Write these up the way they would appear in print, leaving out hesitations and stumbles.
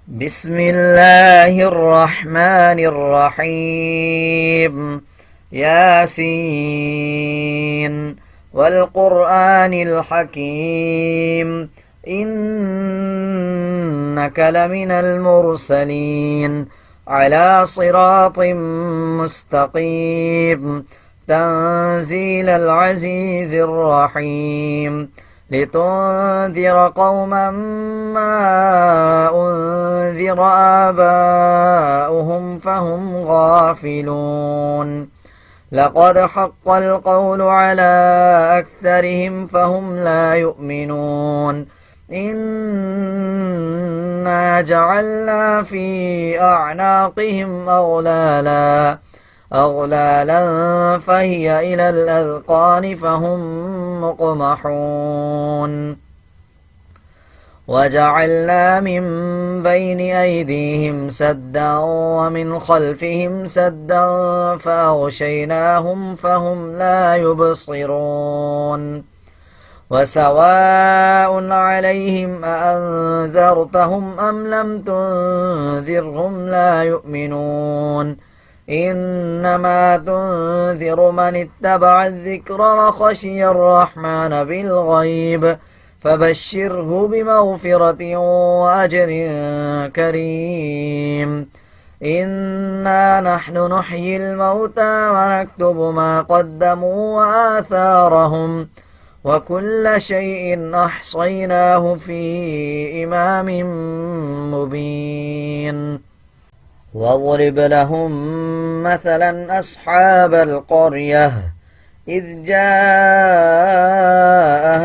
بسم الله الرحمن الرحيم. ياسين والقرآن الحكيم إنك لمن المرسلين على صراط مستقيم تنزيل العزيز الرحيم لتنذر قوما ما أنذر آباؤهم فهم غافلون لقد حق القول على أكثرهم فهم لا يؤمنون إنا جعلنا في أعناقهم أغلالا فهي إلى الأذقان فهم مقمحون وجعلنا من بين أيديهم سدا ومن خلفهم سدا فأغشيناهم فهم لا يبصرون وسواء عليهم أأنذرتهم أم لم تنذرهم لا يؤمنون إنما تنذر من اتبع الذكر وخشي الرحمن بالغيب فبشره بمغفرة وأجر كريم إنا نحن نحيي الموتى ونكتب ما قدموا وآثارهم وكل شيء أحصيناه في إمام مبين واضرب لهم مثلا أصحاب القرية إذ جاءها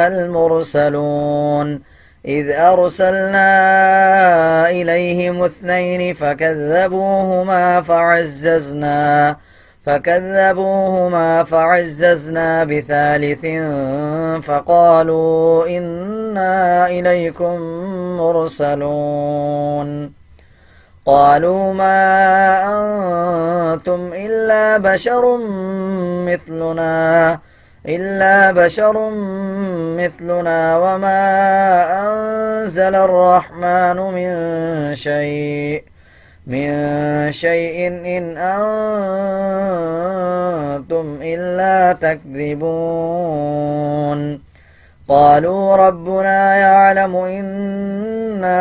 المرسلون إذ أرسلنا إليهم اثنين فكذبوهما فعززنا بثالث فقالوا إنا إليكم مرسلون قالوا ما أنتم إلا بشر مثلنا وما أنزل الرحمن من شيء إن أنتم إلا تكذبون قالوا ربنا يعلم إنا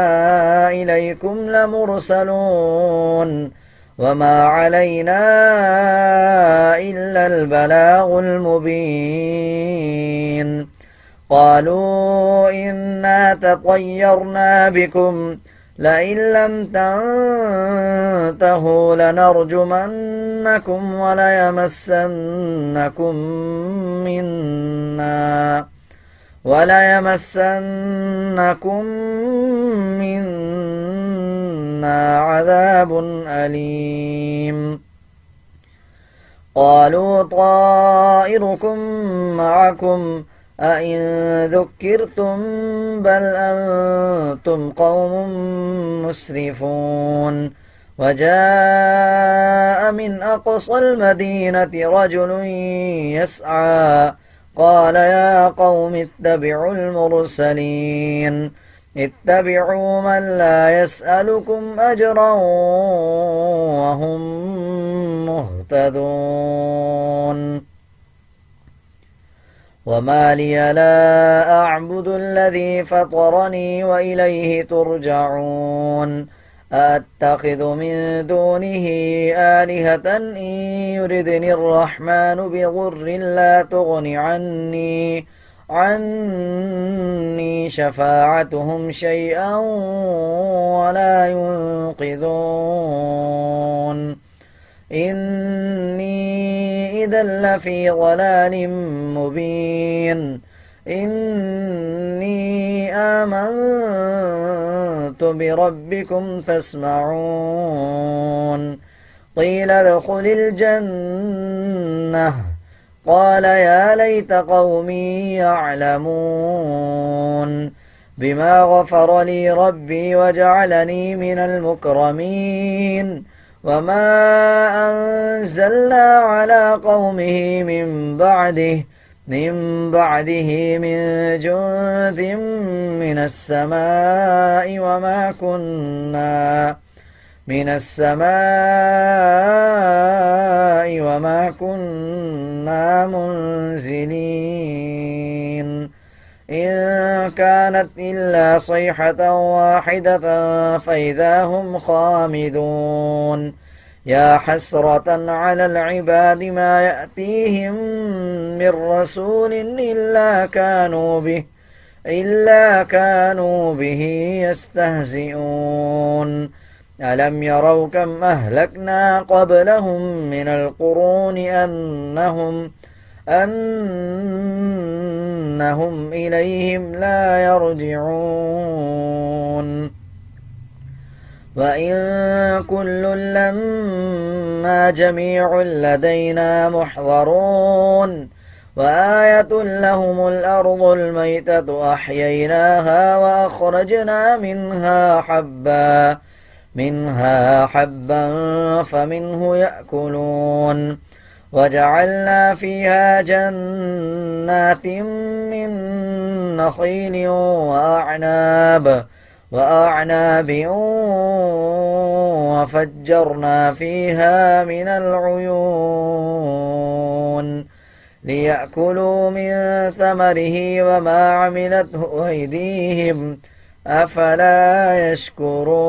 إليكم لمرسلون وما علينا إلا البلاغ المبين قالوا إنا تطيرنا بكم لئن لم تنتهوا لنرجمنكم وليمسنكم منا عذاب أليم قالوا طائركم معكم أئن ذكرتم بل أنتم قوم مسرفون وجاء من أقصى المدينة رجل يسعى قال يا قوم اتبعوا المرسلين اتبعوا من لا يسألكم أجرا وهم مهتدون وما لي لا أعبد الذي فطرني وإليه ترجعون أتخذ من دونه آلهة إن يردني الرحمن بضر لا تغن عني شفاعتهم شيئا ولا ينقذون إني إذا لفي ضلال مبين إني آمنت بربكم فاسمعون قيل ادخل الجنة قال يا ليت قومي يعلمون بما غفر لي ربي وجعلني من المكرمين وما أنزلنا على قومه من بعده من بعده من جند من السماء وما كنا منزلين إن كانت إلا صيحة واحدة فإذا هم خامدون يا حسرة على العباد ما يأتيهم من رسول إلا كانوا به يستهزئون ألم يروا كم أهلكنا قبلهم من القرون أنهم إليهم لا يرجعون وإن كل لما جميع لدينا محضرون وآية لهم الأرض الميتة أحييناها وأخرجنا منها حبا فمنه يأكلون وجعلنا فيها جنات من نخيل وأعناب وفجرنا فيها من العيون ليأكلوا من ثمره وما عملته أيديهم أفلا يشكرون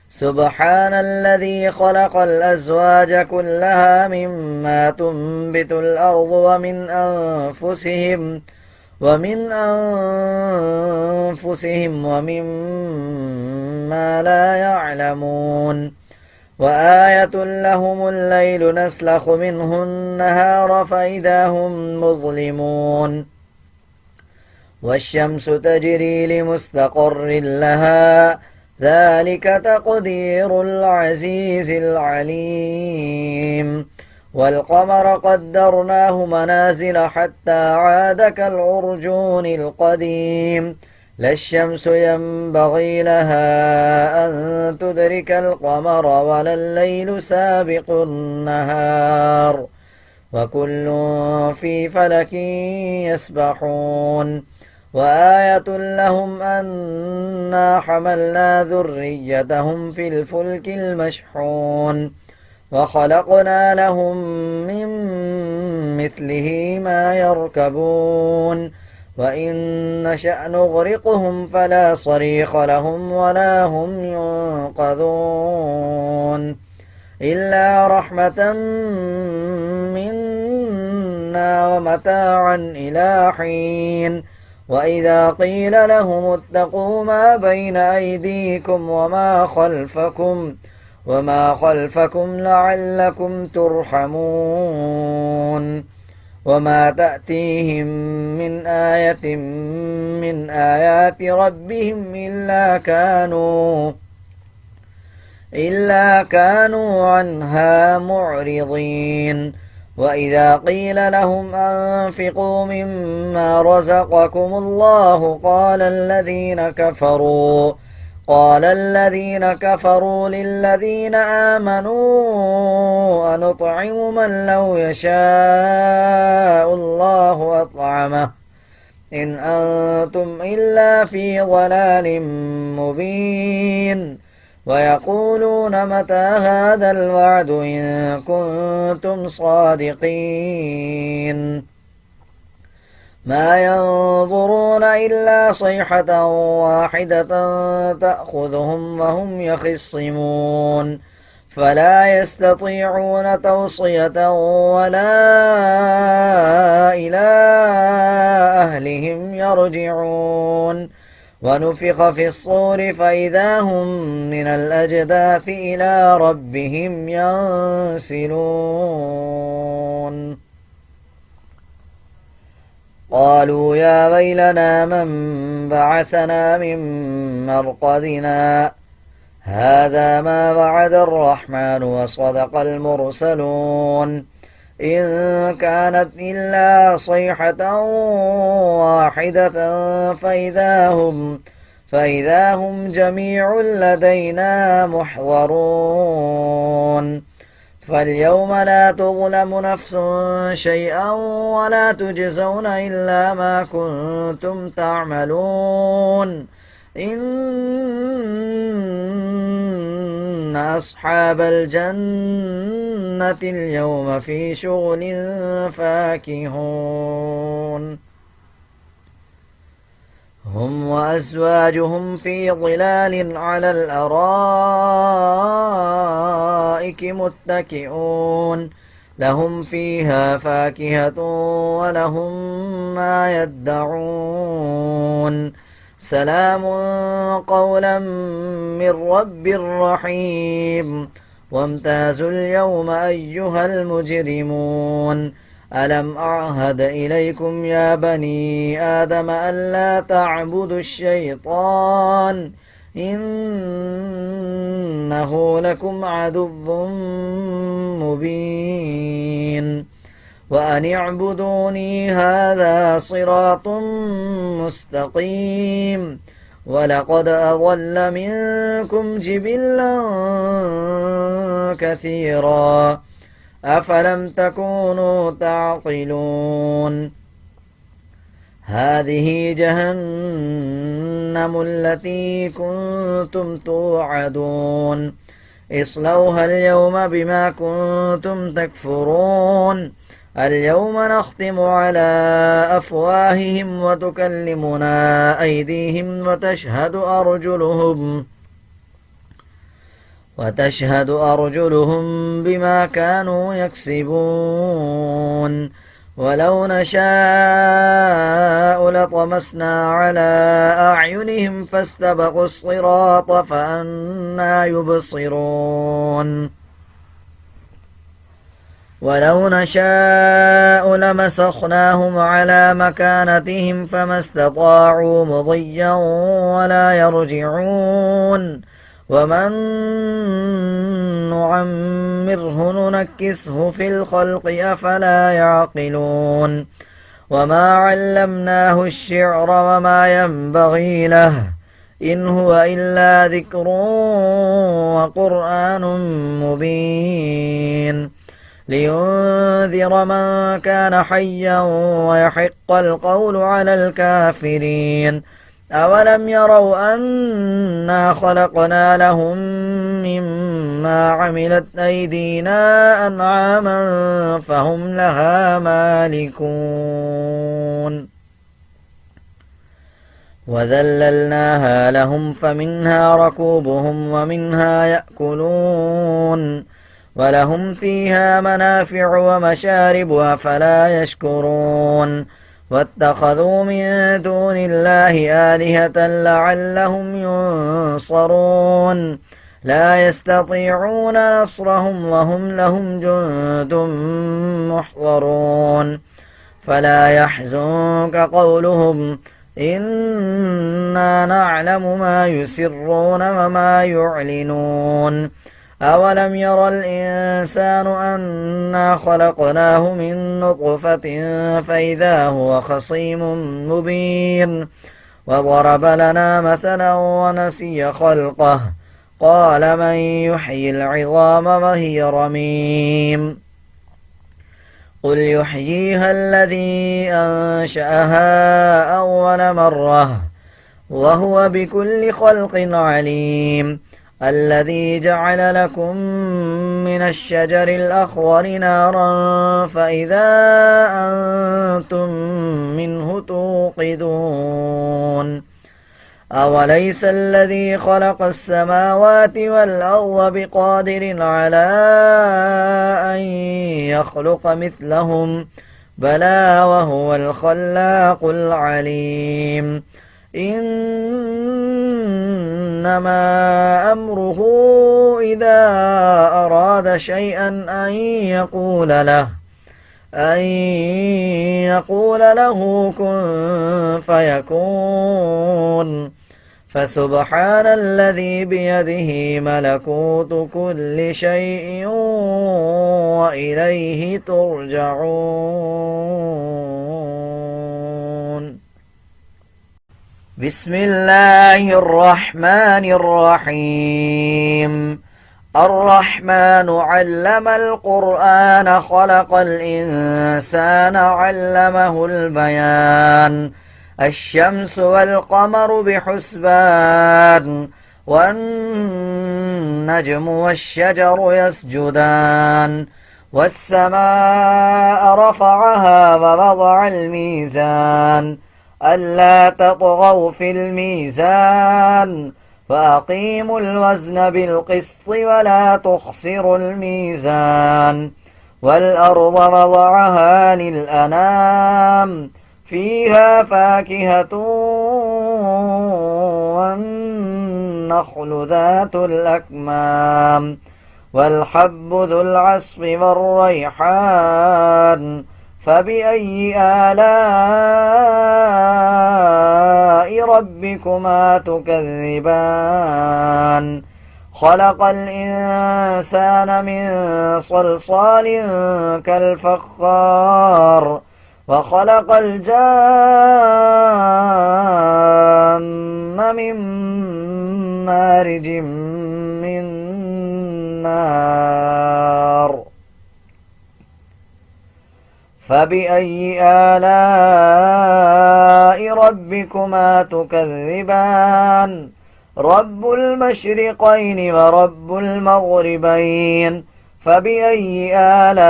سبحان الذي خلق الأزواج كلها مما تنبت الأرض ومن أنفسهم ومما لا يعلمون وآية لهم الليل نسلخ منه النهار فإذا هم مظلمون والشمس تجري لمستقر لها ذلك تقدير العزيز العليم والقمر قدرناه منازل حتى عاد كالعرجون القديم لا الشمس ينبغي لها أن تدرك القمر ولا الليل سابق النهار وكل في فلك يسبحون وآية لهم أنا حملنا ذريتهم في الفلك المشحون وخلقنا لهم من مثله ما يركبون وإن نشأ نغرقهم فلا صريخ لهم ولا هم ينقذون إلا رحمة منا ومتاعا إلى حين وإذا قيل لهم اتقوا ما بين أيديكم وما خلفكم لعلكم ترحمون وما تأتيهم من آية من آيات ربهم إلا كانوا عنها معرضين وإذا قيل لهم أنفقوا مما رزقكم الله قال الذين كفروا للذين آمنوا أنطعم من لو يشاء الله أطعمه إن أنتم إلا في ضلال مبين ويقولون متى هذا الوعد إن كنتم صادقين ما ينظرون إلا صيحة واحدة تأخذهم وهم يخصمون فلا يستطيعون توصية ولا إلى أهلهم يرجعون ونفخ في الصور فإذا هم من الأجداث إلى ربهم ينسلون قالوا يا ويلنا من بعثنا من مرقدنا هذا ما وعد الرحمن وصدق المرسلون إن كانت إلا صيحة واحدة فإذا هم جميع لدينا محضرون فاليوم لا تظلم نفس شيئا ولا تجزون إلا ما كنتم تعملون إن أصحاب الجنة اليوم في شغل فاكهون هم وأزواجهم في ظلال على الأرائك متكئون لهم فيها فاكهة ولهم ما يدعون سلام قولا من رب رحيم وامتازوا اليوم أيها المجرمون ألم أعهد إليكم يا بني آدم ألا تعبدوا الشيطان إنه لكم عدو مبين وأن اعبدوني هذا صراط مستقيم ولقد أضل منكم جبلا كثيرا أفلم تكونوا تعقلون هذه جهنم التي كنتم توعدون اصلوها اليوم بما كنتم تكفرون اليوم نختم على أفواههم وتكلمنا أيديهم وتشهد أرجلهم بما كانوا يكسبون ولو نشاء لطمسنا على أعينهم فاستبقوا الصراط فأنى يبصرون ولو نشاء لمسخناهم على مكانتهم فما استطاعوا مضيا ولا يرجعون ومن نعمره ننكسه في الخلق أفلا يعقلون وما علمناه الشعر وما ينبغي له إن هو إلا ذكر وقرآن مبين لينذر من كان حيا ويحق القول على الكافرين أولم يروا أنا خلقنا لهم مما عملت أيدينا أنعاما فهم لها مالكون وذللناها لهم فمنها ركوبهم ومنها يأكلون ولهم فيها منافع ومشارب أفلا يشكرون واتخذوا من دون الله آلهة لعلهم ينصرون لا يستطيعون نصرهم وهم لهم جند محضرون فلا يحزنك قولهم إنا نعلم ما يسرون وما يعلنون أولم ير الإنسان أنا خلقناه من نطفة فإذا هو خصيم مبين وضرب لنا مثلا ونسي خلقه قال من يحيي العظام وهي رميم قل يحييها الذي أنشأها أول مرة وهو بكل خلق عليم الذي جعل لكم من الشجر الأخضر نارا فإذا أنتم منه توقدون أوليس الذي خلق السماوات والأرض بقادر على أن يخلق مثلهم بلى وهو الخلاق العليم إنما أمره إذا أراد شيئا أن يقول له كن فيكون فسبحان الذي بيده ملكوت كل شيء وإليه ترجعون بسم الله الرحمن الرحيم الرحمن علم القرآن خلق الإنسان علمه البيان الشمس والقمر بحسبان والنجم والشجر يسجدان والسماء رفعها ووضع الميزان ألا تطغوا في الميزان فأقيموا الوزن بالقسط ولا تخسروا الميزان والأرض وضعها للأنام فيها فاكهة والنخل ذات الأكمام والحب ذو العصف والريحان فبأي آلاء ربكما تكذبان خلق الإنسان من صلصال كالفخار وخلق الجان من مارج من نار فبأي آلاء ربكما تكذبان رب المشرقين ورب المغربين فبأي آلاء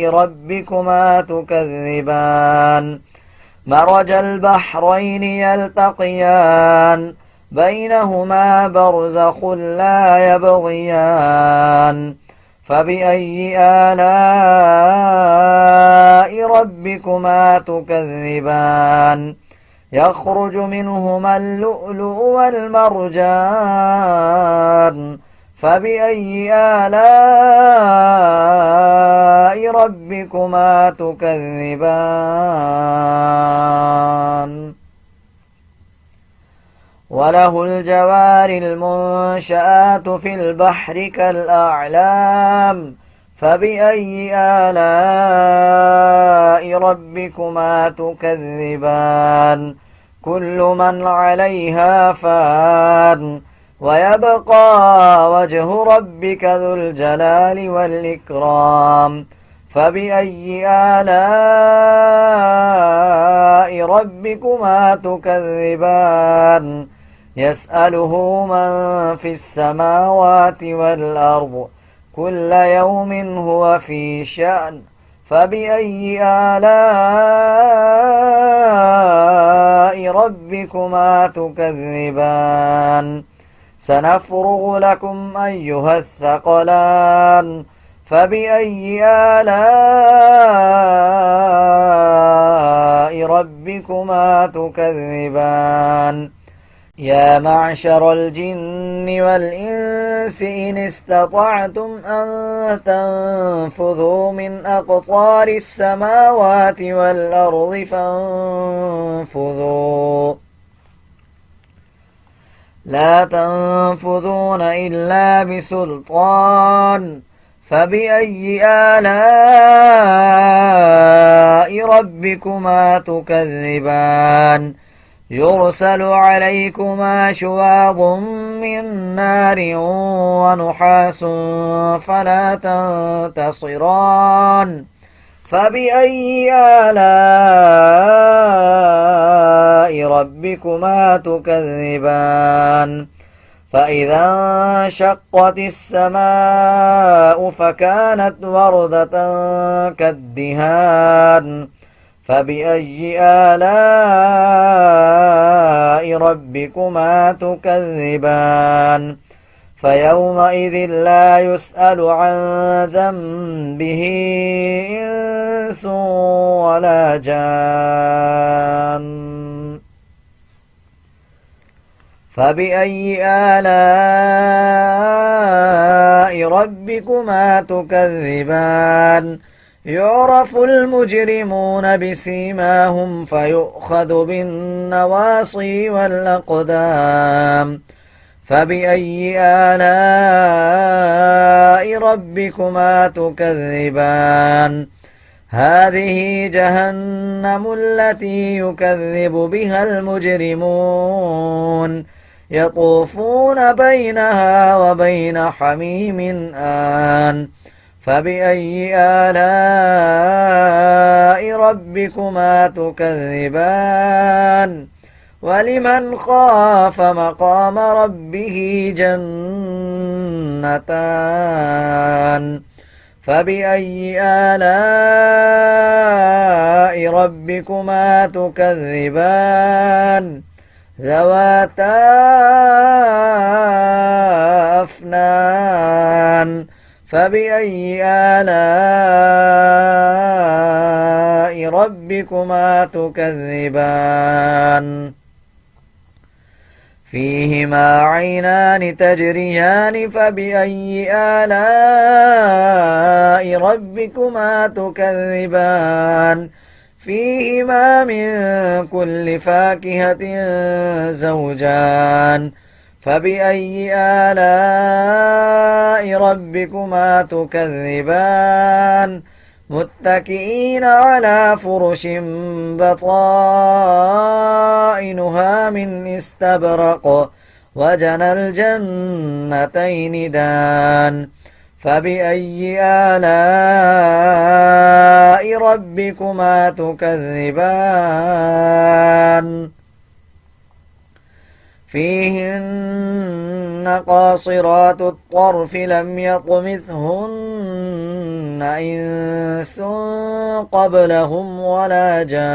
ربكما تكذبان مرج البحرين يلتقيان بينهما برزخ لا يبغيان فبأي آلاء ربكما تكذبان يخرج منهما اللؤلؤ والمرجان فبأي آلاء ربكما تكذبان وله الجوار المنشآت في البحر كالأعلام فبأي آلاء ربكما تكذبان كل من عليها فان ويبقى وجه ربك ذو الجلال والإكرام فبأي آلاء ربكما تكذبان يسأله من في السماوات والأرض كل يوم هو في شأن فبأي آلاء ربكما تكذبان سنفرغ لكم أيها الثقلان فبأي آلاء ربكما تكذبان يا معشر الجن والإنس إن استطعتم أن تنفذوا من أقطار السماوات والأرض فانفذوا لا تنفذون إلا بسلطان فبأي آلاء ربكما تكذبان يرسل عليكما شواظ من نار ونحاس فلا تنتصران فبأي آلاء ربكما تكذبان فإذا انشقت السماء فكانت وردة كالدهان فبأي آلاء ربكما تكذبان فيومئذ لا يسأل عن ذنبه إنس ولا جان فبأي آلاء ربكما تكذبان يعرف المجرمون بسيماهم فيؤخذ بالنواصي والأقدام فبأي آلاء ربكما تكذبان هذه جهنم التي يكذب بها المجرمون يطوفون بينها وبين حميم آن فبأي آلاء ربكما تكذبان ولمن خاف مقام ربه جنتان فبأي آلاء ربكما تكذبان ذواتا أفنان فبأي آلاء ربكما تكذبان فيهما عينان تجريان فبأي آلاء ربكما تكذبان فيهما من كل فاكهة زوجان فبأي آلاء ربكما تكذبان متكئين على فرش بطائنها من استبرق وجنى الجنتين دان فبأي آلاء ربكما تكذبان فيهن قاصرات الطرف لم يطمثهن إنس قبلهم ولا جان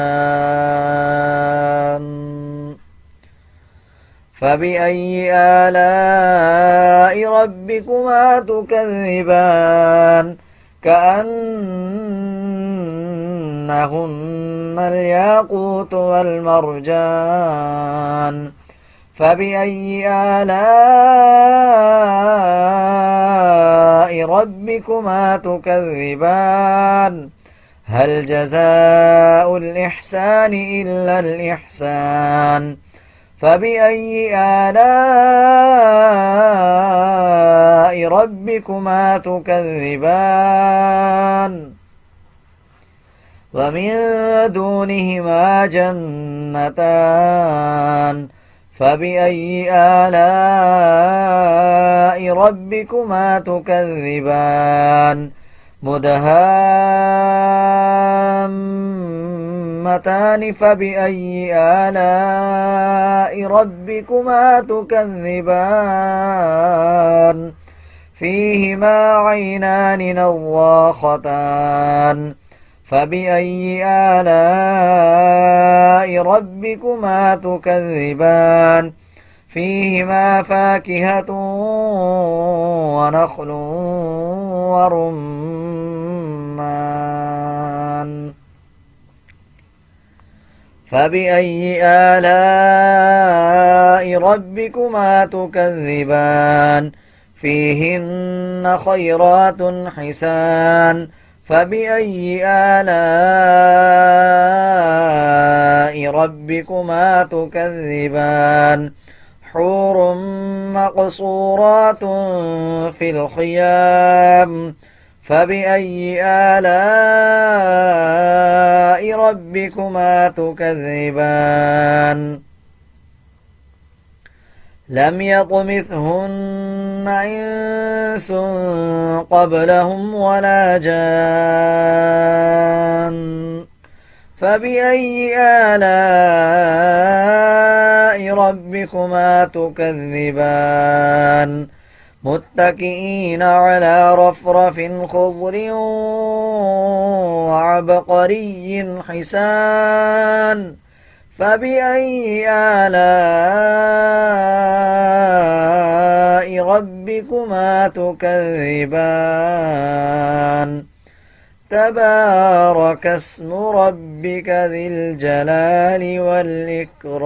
فبأي آلاء ربكما تكذبان كأنهن الياقوت والمرجان فبأي آلاء ربكما تكذبان هل جزاء الإحسان إلا الإحسان فبأي آلاء ربكما تكذبان ومن دونهما جنتان فبأي آلاء ربكما تكذبان مدهامتان فبأي آلاء ربكما تكذبان فيهما عينان نضاختان فبأي آلاء ربكما تكذبان فيهما فاكهة ونخل ورمان فبأي آلاء ربكما تكذبان فيهن خيرات حسان فبأي آلاء ربكما تكذبان حور مقصورات في الخيام فبأي آلاء ربكما تكذبان لم يطمثهن إنس قبلهم ولا جان فبأي آلاء ربكما تكذبان متكئين على رفرف خضر وعبقري حسان فبأي آلاء ربكما تكذبان تبارك اسم ربك ذي الجلال والإكرام.